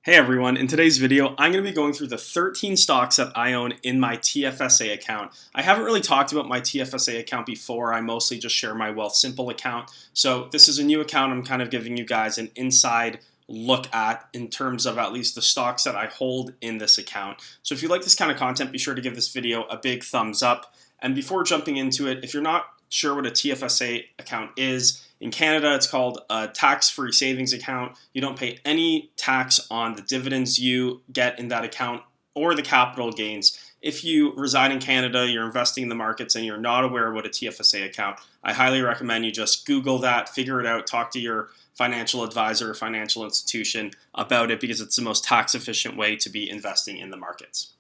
Hey everyone, in today's video, I'm going to be going through the 13 stocks that I own in my TFSA account. I haven't really talked about my TFSA account before. I mostly just share my Wealthsimple account. So this is a new account I'm kind of giving you guys an inside look at in terms of at least the stocks that I hold in this account. So if you like this kind of content, be sure to give this video a big thumbs up. And before jumping into it, if you're not sure what a TFSA account is, in Canada, it's called a tax-free savings account. You don't pay any tax on the dividends you get in that account or the capital gains. If you reside in Canada, you're investing in the markets, and you're not aware of what a TFSA account, I highly recommend you just Google that, figure it out, talk to your financial advisor or financial institution about it because it's the most tax-efficient way to be investing in the markets.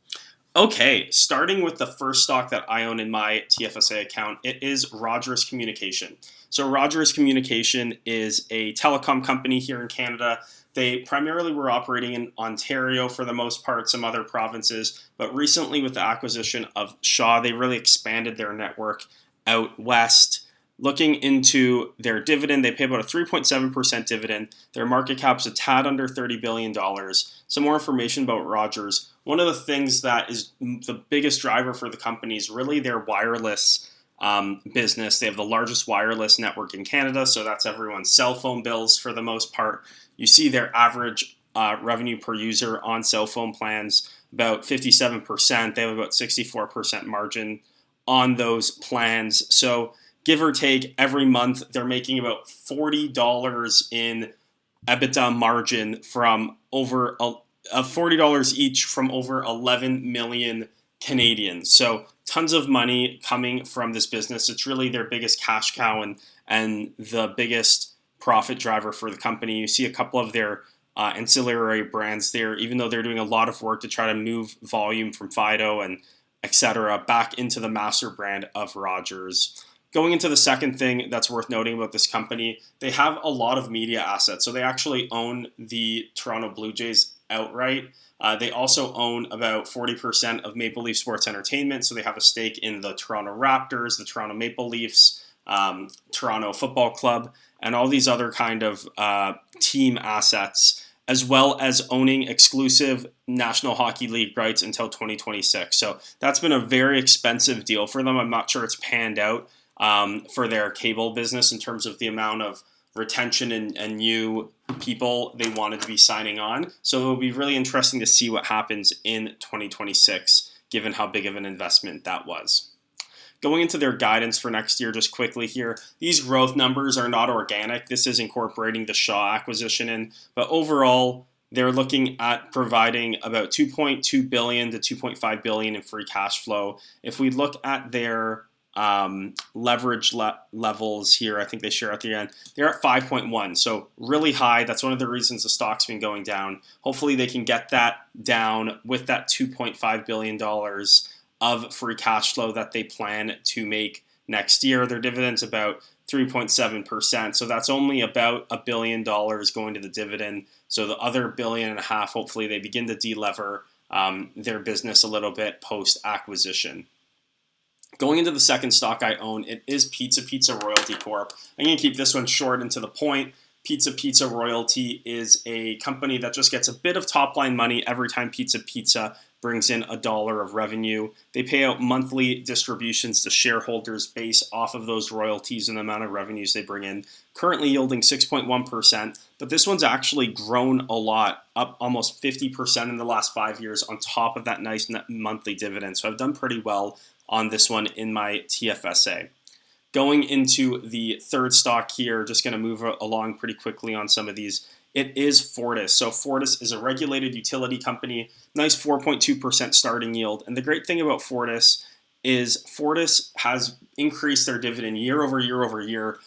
Okay, starting with the first stock that I own in my TFSA account, it is Rogers Communication. So Rogers Communication is a telecom company here in Canada. They primarily were operating in Ontario for the most part, some other provinces, but recently with the acquisition of Shaw, they really expanded their network out west. Looking into their dividend, they pay about a 3.7% dividend. Their market cap is a tad under $30 billion. Some more information about Rogers. One of the things that is the biggest driver for the company is really their wireless business. They have the largest wireless network in Canada, so that's everyone's cell phone bills for the most part. You see their average revenue per user on cell phone plans about 57%. They have about 64% margin on those plans. So give or take, every month they're making about $40 in EBITDA margin from over $40 each from over 11 million Canadians. So tons of money coming from this business. It's really their biggest cash cow and the biggest profit driver for the company. You see a couple of their ancillary brands there, even though they're doing a lot of work to try to move volume from Fido and etc. back into the master brand of Rogers. Going into the second thing that's worth noting about this company, they have a lot of media assets. So they actually own the Toronto Blue Jays outright. They also own about 40% of Maple Leaf Sports Entertainment. So they have a stake in the Toronto Raptors, the Toronto Maple Leafs, Toronto Football Club, and all these other kind of team assets, as well as owning exclusive National Hockey League rights until 2026. So that's been a very expensive deal for them. I'm not sure it's panned out for their cable business in terms of the amount of retention and new people they wanted to be signing on. So it will be really interesting to see what happens in 2026, given how big of an investment that was. Going into their guidance for next year, just quickly here, these growth numbers are not organic. This is incorporating the Shaw acquisition in, but overall, they're looking at providing about $2.2 billion to $2.5 billion in free cash flow. If we look at their leverage levels here, I think they share at the end, they're at 5.1, so really high. That's one of the reasons the stock's been going down. Hopefully they can get that down with that $2.5 billion of free cash flow that they plan to make next year. Their dividend's about 3.7%, so that's only about $1 billion going to the dividend. So the other $1.5 billion, hopefully they begin to delever their business a little bit post-acquisition. Going into the second stock I own, it is Pizza Royalty Corp. I'm going to keep this one short and to the point. Pizza Royalty is a company that just gets a bit of top-line money every time Pizza brings in $1 of revenue. They pay out monthly distributions to shareholders based off of those royalties and the amount of revenues they bring in, currently yielding 6.1%. But this one's actually grown a lot, up almost 50% in the last 5 years on top of that nice monthly dividend. So I've done pretty well on this one in my TFSA. Going into the third stock here, just going to move along pretty quickly on some of these. It is Fortis. So Fortis is a regulated utility company, nice 4.2% starting yield. And the great thing about Fortis is Fortis has increased their dividend year over year,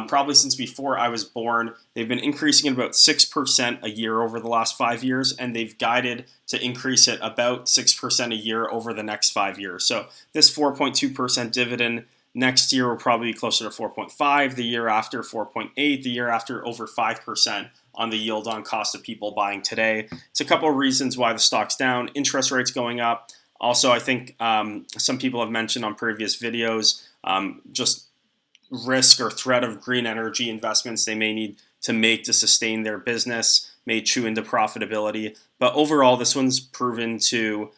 probably since before I was born. They've been increasing it about 6% a year over the last 5 years, and they've guided to increase it about 6% a year over the next 5 years. So this 4.2% dividend next year will probably be closer to 4.5, the year after 4.8, the year after over 5% on the yield on cost of people buying today. It's a couple of reasons why the stock's down. Interest rates going up. Also, I think some people have mentioned on previous videos, just risk or threat of green energy investments they may need to make to sustain their business. may chew into profitability. But overall, this one's proven to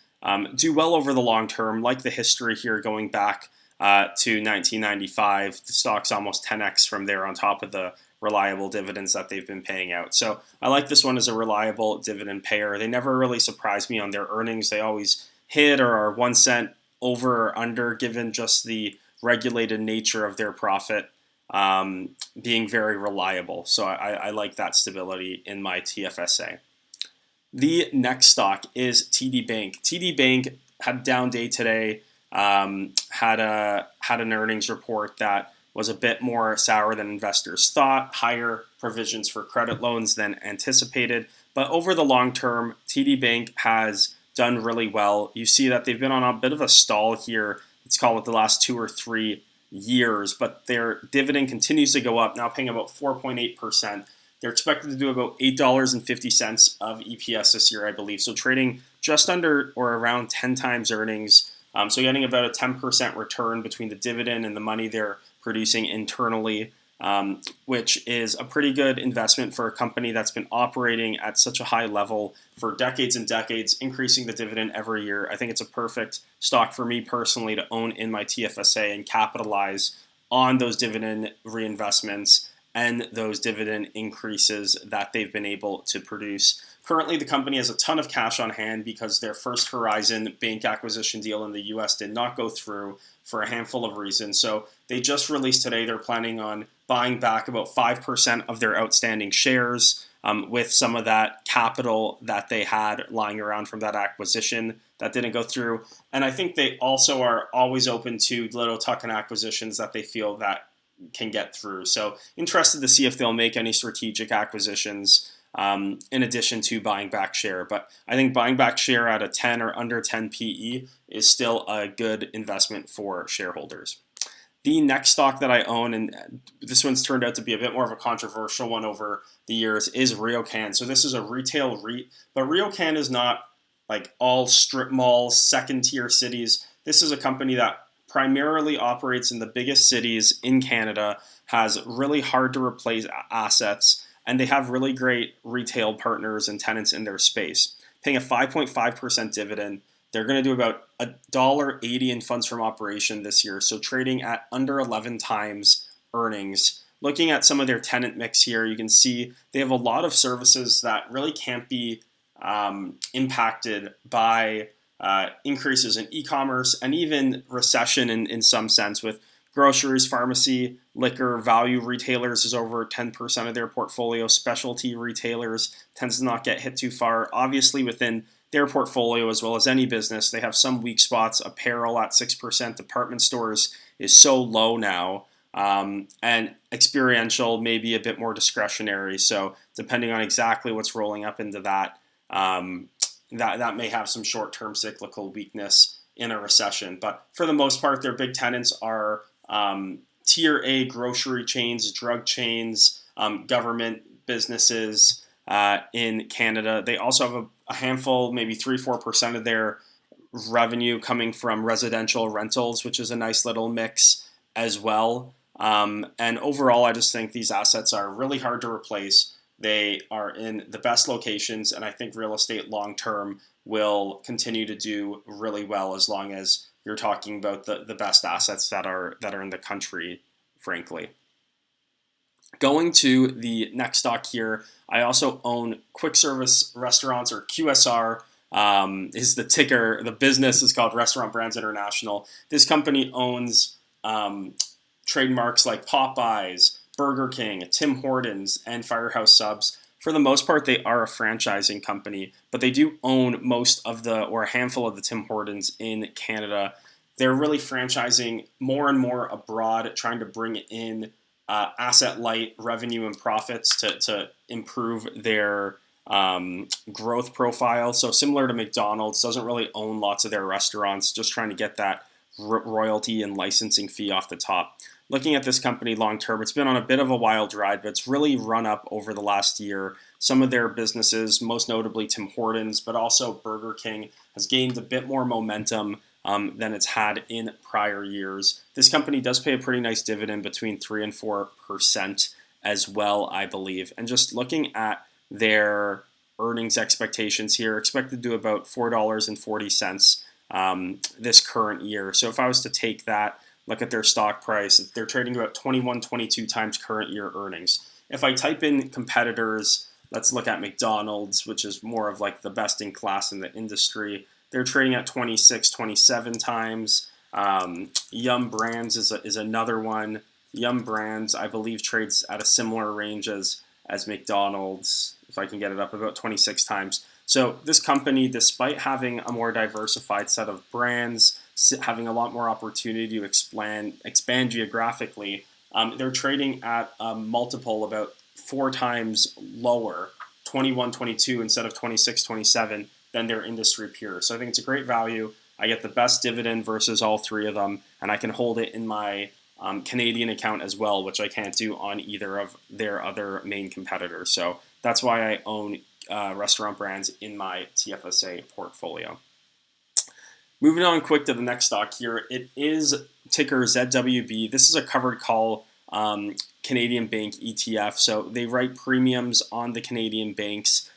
do well over the long term. Like the history here going back to 1995, the stock's almost 10x from there on top of the reliable dividends that they've been paying out. So I like this one as a reliable dividend payer. They never really surprise me on their earnings. They always hit or are 1 cent over or under, given just the regulated nature of their profit being very reliable. So I like that stability in my TFSA. The next stock is TD Bank. TD Bank had a down day today, had an earnings report that was a bit more sour than investors thought, higher provisions for credit loans than anticipated. But over the long term, TD Bank has done really well. You see that they've been on a bit of a stall here. Let's call it the last 2 or 3 years, but their dividend continues to go up, now paying about 4.8%. They're expected to do about $8.50 of EPS this year, I believe. So trading just under or around 10 times earnings. So getting about a 10% return between the dividend and the money they're producing internally, which is a pretty good investment for a company that's been operating at such a high level for decades and decades, increasing the dividend every year. I think it's a perfect stock for me personally to own in my TFSA and capitalize on those dividend reinvestments and those dividend increases that they've been able to produce. Currently, the company has a ton of cash on hand because their First Horizon bank acquisition deal in the US did not go through for a handful of reasons. So they just released today they're planning on buying back about 5% of their outstanding shares with some of that capital that they had lying around from that acquisition that didn't go through. And I think they also are always open to little tuck-in acquisitions that they feel that can get through. So interested to see if they'll make any strategic acquisitions in addition to buying back share. But I think buying back share at a 10 or under 10 PE is still a good investment for shareholders. The next stock that I own, and this one's turned out to be a bit more of a controversial one over the years, is Riocan. So this is a retail REIT, but Riocan is not like all strip malls, second tier cities. This is a company that primarily operates in the biggest cities in Canada, has really hard to replace assets, and they have really great retail partners and tenants in their space. Paying a 5.5% dividend, they're going to do about $1.80 in funds from operation this year, so trading at under 11 times earnings. Looking at some of their tenant mix here, you can see they have a lot of services that really can't be impacted by increases in e-commerce and even recession in some sense, with groceries, pharmacy, liquor, value retailers is over 10% of their portfolio. Specialty retailers tends to not get hit too far. Obviously within their portfolio, as well as any business, they have some weak spots. Apparel at 6%, department stores is so low now, and experiential may be a bit more discretionary. So depending on exactly what's rolling up into that, that may have some short-term cyclical weakness in a recession. But for the most part, their big tenants are tier A grocery chains, drug chains, government businesses in Canada. They also have a handful, maybe 3-4% of their revenue coming from residential rentals, which is a nice little mix as well. And overall, I just think these assets are really hard to replace. They are in the best locations, and I think real estate long-term will continue to do really well as long as you're talking about the best assets that are in the country, frankly. Going to the next stock here, I also own quick service restaurants, or QSR is the ticker. The business is called Restaurant Brands International. This company owns trademarks like Popeyes, Burger King, Tim Hortons, and Firehouse Subs. For the most part, they are a franchising company, but they do own most of or a handful of the Tim Hortons in Canada. They're really franchising more and more abroad, trying to bring in asset-light revenue and profits to improve their growth profile. So similar to McDonald's, doesn't really own lots of their restaurants, just trying to get that royalty and licensing fee off the top. Looking at this company long term, it's been on a bit of a wild ride, but it's really run up over the last year. Some of their businesses, most notably Tim Hortons, but also Burger King, has gained a bit more momentum than it's had in prior years. This company does pay a pretty nice dividend, between 3 and 4% as well, I believe. And just looking at their earnings expectations here, expected to do about $4.40 this current year. So if I was to take that, look at their stock price, they're trading about 21, 22 times current year earnings. If I type in competitors, let's look at McDonald's, which is more of like the best in class in the industry. They're trading at 26, 27 times. Yum Brands is another one. Yum Brands, I believe, trades at a similar range as McDonald's, if I can get it up, about 26 times. So this company, despite having a more diversified set of brands, having a lot more opportunity to expand geographically, they're trading at a multiple about 4 times lower, 21, 22 instead of 26, 27, than their industry peers. So I think it's a great value. I get the best dividend versus all 3 of them, and I can hold it in my Canadian account as well, which I can't do on either of their other main competitors. So that's why I own restaurant brands in my TFSA portfolio. Moving on quick to the next stock here, it is ticker ZWB. This is a covered call Canadian bank ETF. So they write premiums on the Canadian banks.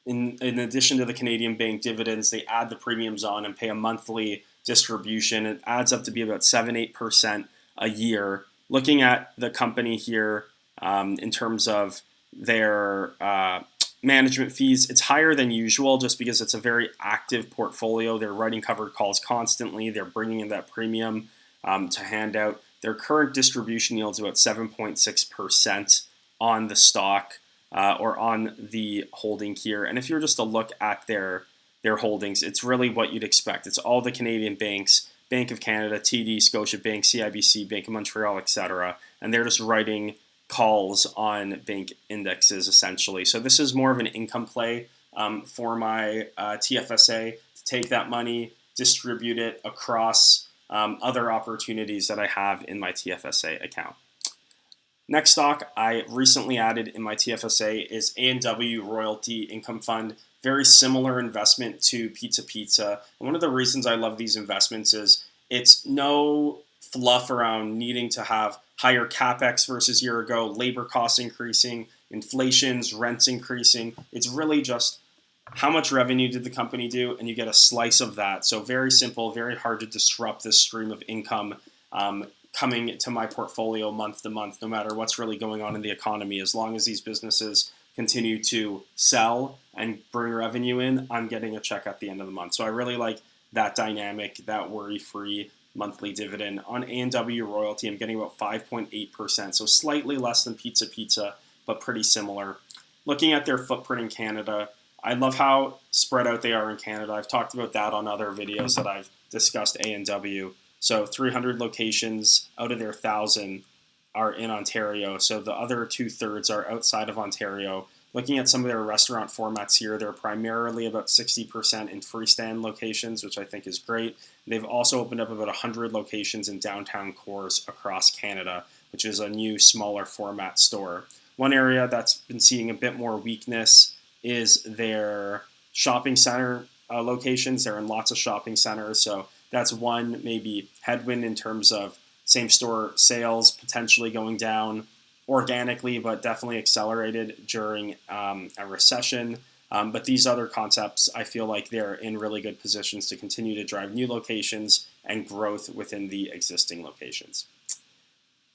In addition to the Canadian bank dividends, they add the premiums on and pay a monthly distribution. It adds up to be about 7-8% a year. Looking at the company here in terms of their management fees, it's higher than usual just because it's a very active portfolio. They're writing covered calls constantly. They're bringing in that premium to hand out. Their current distribution yield is about 7.6% on the stock or on the holding here. And if you're just to look at their holdings, it's really what you'd expect. It's all the Canadian banks, Bank of Canada, TD, Scotia Bank, CIBC, Bank of Montreal, etc. And they're just writing calls on bank indexes essentially. So this is more of an income play for my TFSA to take that money, distribute it across other opportunities that I have in my TFSA account. Next stock I recently added in my TFSA is A&W Royalty Income Fund. Very similar investment to Pizza Pizza. And one of the reasons I love these investments is it's no fluff around needing to have higher capex versus year ago, labor costs increasing, inflation's, rents increasing. It's really just how much revenue did the company do, and you get a slice of that. So very simple, very hard to disrupt this stream of income coming to my portfolio month to month, no matter what's really going on in the economy. As long as these businesses continue to sell and bring revenue in, I'm getting a check at the end of the month. So I really like that dynamic, that worry-free monthly dividend. On A&W Royalty, I'm getting about 5.8%, so slightly less than Pizza Pizza, but pretty similar. Looking at their footprint in Canada, I love how spread out they are in Canada. I've talked about that on other videos that I've discussed A&W. So 300 locations out of their 1,000 are in Ontario. So the other 2/3 are outside of Ontario. Looking at some of their restaurant formats here, they're primarily about 60% in freestand locations, which I think is great. They've also opened up about 100 locations in downtown cores across Canada, which is a new, smaller format store. One area that's been seeing a bit more weakness is their shopping center locations. They're in lots of shopping centers, so that's one maybe headwind in terms of same-store sales potentially going down organically, but definitely accelerated during a recession. But these other concepts, I feel like they're in really good positions to continue to drive new locations and growth within the existing locations.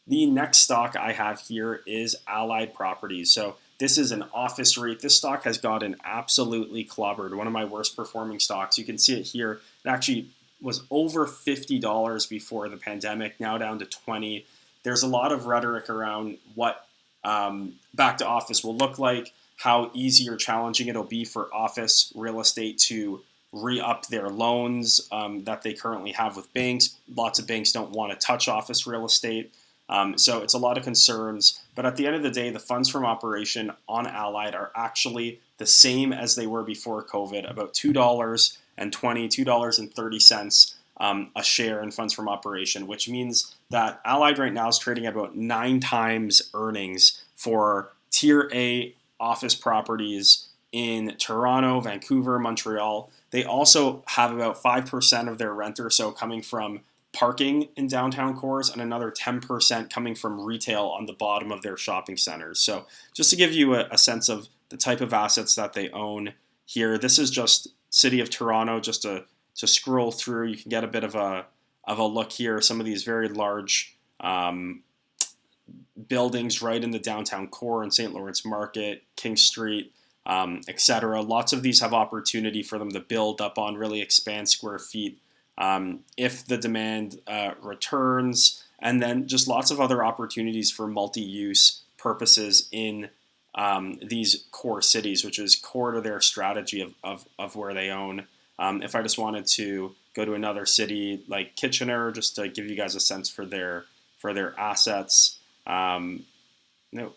The next stock I have here is Allied Properties. So this is an office REIT. This stock has gotten absolutely clobbered. One of my worst performing stocks. You can see it here. It actually was over $50 before the pandemic, now down to $20. There's a lot of rhetoric around what back to office will look like, how easy or challenging it'll be for office real estate to re-up their loans that they currently have with banks. Lots of banks don't want to touch office real estate. So it's a lot of concerns. But at the end of the day, the funds from operation on Allied are actually the same as they were before COVID, about $2.20, $2.30 a share in funds from operation, which means that Allied right now is trading at about 9 times earnings for Tier A office properties in Toronto, Vancouver, Montreal. They also have about 5% of their rent or so coming from parking in downtown cores and another 10% coming from retail on the bottom of their shopping centers. So just to give you a sense of the type of assets that they own here. This is just City of Toronto, just to scroll through. You can get a bit of a look here. Some of these very large buildings right in the downtown core in St. Lawrence Market, King Street, etc. Lots of these have opportunity for them to build up on, really expand square feet if the demand returns, and then just lots of other opportunities for multi-use purposes in these core cities, which is core to their strategy of where they own. If I just wanted to go to another city like Kitchener, just to give you guys a sense for their assets. No.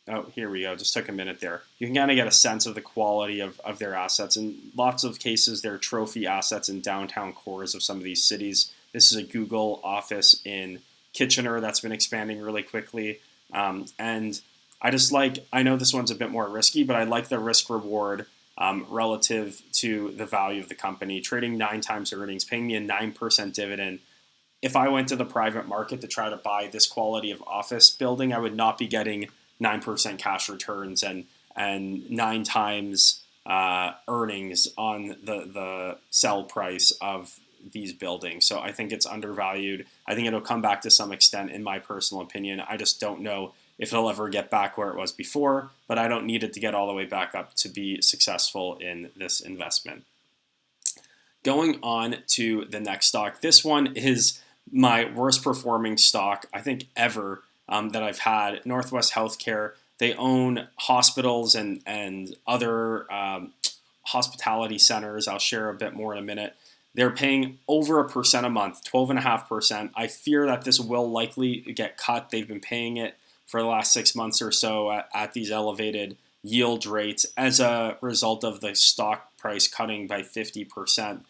Oh, here we go. Just took a minute there. You can kind of get a sense of the quality of their assets. In lots of cases, they're trophy assets in downtown cores of some of these cities. This is a Google office in Kitchener that's been expanding really quickly. And I know this one's a bit more risky, but I like the risk reward relative to the value of the company. Trading 9 times earnings, paying me a 9% dividend. If I went to the private market to try to buy this quality of office building, I would not be getting 9% cash returns and 9 times earnings on the sell price of these buildings. So I think it's undervalued. I think it'll come back to some extent, in my personal opinion. I just don't know if it'll ever get back where it was before, but I don't need it to get all the way back up to be successful in this investment. Going on to the next stock. This one is my worst performing stock, I think, ever that I've had. Northwest Healthcare. They own hospitals and other hospitality centers. I'll share a bit more in a minute. They're paying over 1% a month, 12.5%. I fear that this will likely get cut. They've been paying it for the last 6 months or so at these elevated yield rates as a result of the stock price cutting by 50%.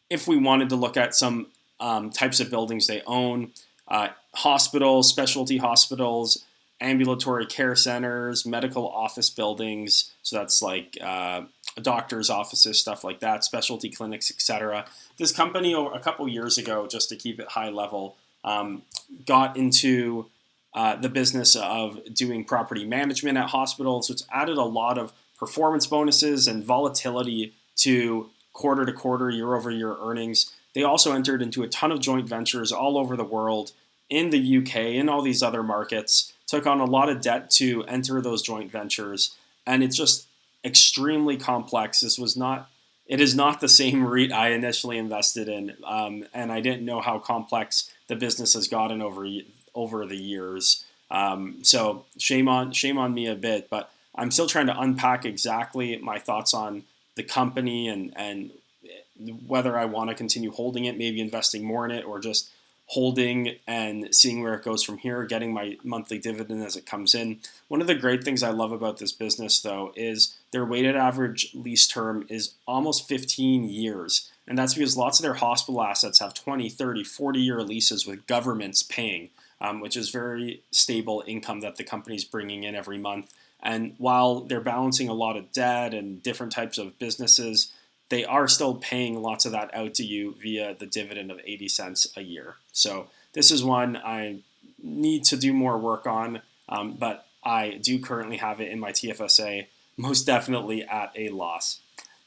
If we wanted to look at some types of buildings they own, hospitals, specialty hospitals, ambulatory care centers, medical office buildings, so that's like doctors' offices, stuff like that, specialty clinics, etc. This company, a couple years ago, just to keep it high level, got into the business of doing property management at hospitals, which added a lot of performance bonuses and volatility to quarter, year-over-year earnings. They also entered into a ton of joint ventures all over the world, in the UK, in all these other markets, took on a lot of debt to enter those joint ventures, and it's just extremely complex. It is not the same REIT I initially invested in, and I didn't know how complex the business has gotten over the years. So shame on me a bit, but I'm still trying to unpack exactly my thoughts on the company and whether I want to continue holding it, maybe investing more in it, or just holding and seeing where it goes from here, getting my monthly dividend as it comes in. One of the great things I love about this business, though, is their weighted average lease term is almost 15 years. And that's because lots of their hospital assets have 20, 30, 40-year leases with governments paying, which is very stable income that the company's bringing in every month. And while they're balancing a lot of debt and different types of businesses, they are still paying lots of that out to you via the dividend of 80 cents a year. So this is one I need to do more work on, but I do currently have it in my TFSA, most definitely at a loss.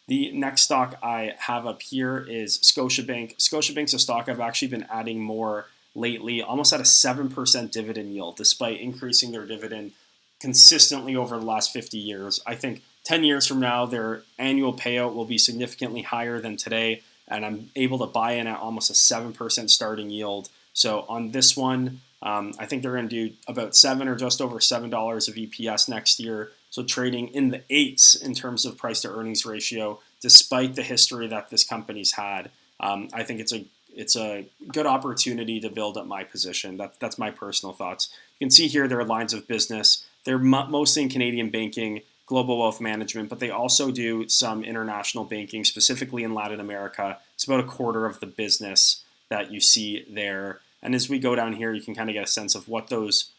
The next stock I have up here is Scotiabank. Scotiabank's a stock I've actually been adding more lately, almost at a 7% dividend yield, despite increasing their dividend consistently over the last 50 years. I think 10 years from now, their annual payout will be significantly higher than today, and I'm able to buy in at almost a 7% starting yield. So on this one, I think they're going to do about $7 or just over $7 of EPS next year. So trading in the 8s in terms of price to earnings ratio, despite the history that this company's had. I think it's a good opportunity to build up my position. That's my personal thoughts. You can see here their lines of business. They're mostly in Canadian banking, global wealth management, but they also do some international banking, specifically in Latin America. It's about a quarter of the business that you see there. And as we go down here, you can kind of get a sense of what those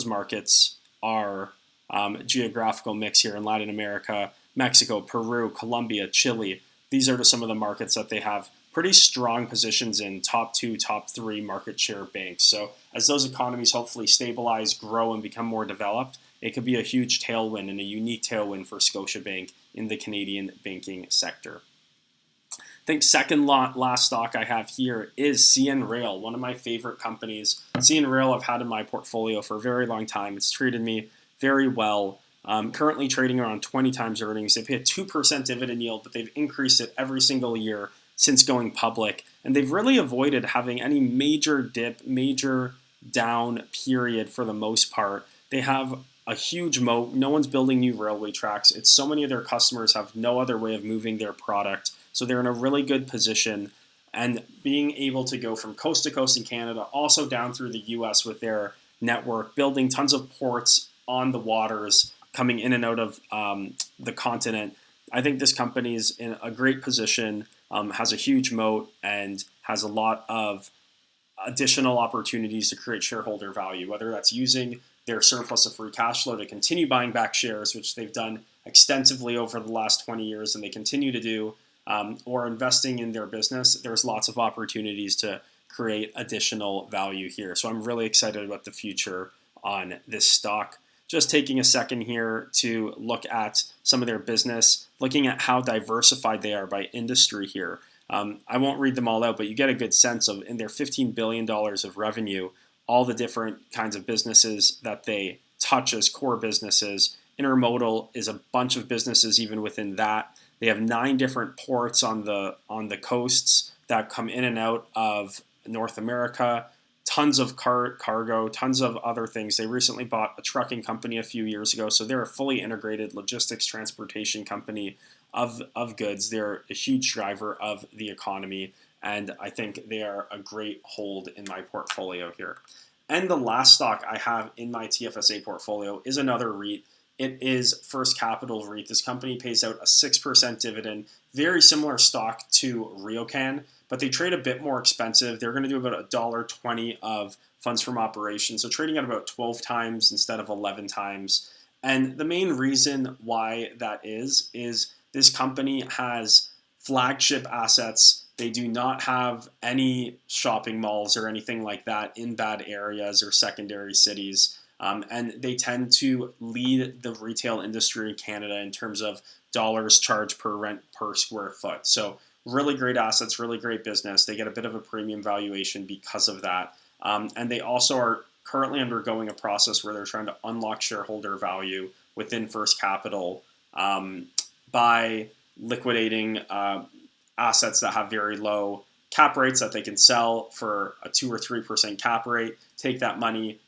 markets are. Geographical mix here in Latin America, Mexico, Peru, Colombia, Chile. These are just some of the markets that they have pretty strong positions in, top 2, top 3 market share banks. So as those economies hopefully stabilize, grow, and become more developed, it could be a huge tailwind and a unique tailwind for Scotiabank in the Canadian banking sector. I think second last stock I have here is CN Rail, one of my favorite companies. CN Rail I've had in my portfolio for a very long time. It's treated me very well. Currently trading around 20 times earnings. They pay a 2% dividend yield, but they've increased it every single year since going public. And they've really avoided having any major dip, major down period for the most part. They have a huge moat. No one's building new railway tracks. It's so many of their customers have no other way of moving their product. So they're in a really good position, and being able to go from coast to coast in Canada, also down through the US with their network, building tons of ports on the waters, coming in and out of the continent. I think this company is in a great position, has a huge moat, and has a lot of additional opportunities to create shareholder value, whether that's using their surplus of free cash flow to continue buying back shares, which they've done extensively over the last 20 years and they continue to do, or investing in their business. There's lots of opportunities to create additional value here. So I'm really excited about the future on this stock. Just taking a second here to look at some of their business, looking at how diversified they are by industry here. I won't read them all out, but you get a good sense of, in their $15 billion of revenue, all the different kinds of businesses that they touch as core businesses. Intermodal is a bunch of businesses even within that. They have 9 different ports on the coasts that come in and out of North America. Tons of cargo, tons of other things. They recently bought a trucking company a few years ago, so they're a fully integrated logistics transportation company of goods. They're a huge driver of the economy, and I think they are a great hold in my portfolio here. And the last stock I have in my TFSA portfolio is another REIT. It is First Capital REIT. This company pays out a 6% dividend, very similar stock to Riocan, but they trade a bit more expensive. They're going to do about $1.20 of funds from operations, so trading at about 12 times instead of 11 times. And the main reason why that is this company has flagship assets. They do not have any shopping malls or anything like that in bad areas or secondary cities. And they tend to lead the retail industry in Canada in terms of dollars charged per rent per square foot. So really great assets, really great business. They get a bit of a premium valuation because of that. And they also are currently undergoing a process where they're trying to unlock shareholder value within First Capital by liquidating assets that have very low cap rates that they can sell for a 2 or 3% cap rate, take that money,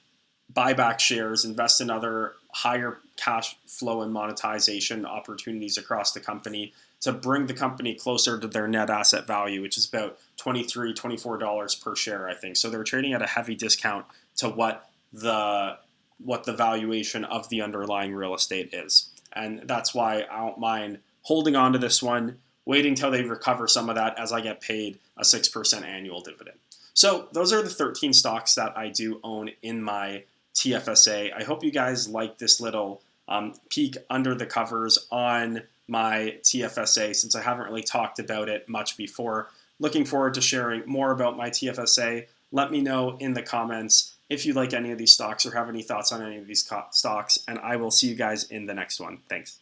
buy back shares, invest in other higher cash flow and monetization opportunities across the company to bring the company closer to their net asset value, which is about $23, $24 per share, I think. So they're trading at a heavy discount to what the valuation of the underlying real estate is. And that's why I don't mind holding on to this one, waiting till they recover some of that as I get paid a 6% annual dividend. So those are the 13 stocks that I do own in my TFSA. I hope you guys like this little peek under the covers on my TFSA, since I haven't really talked about it much before. Looking forward to sharing more about my TFSA. Let me know in the comments if you like any of these stocks or have any thoughts on any of these stocks, and I will see you guys in the next one. Thanks.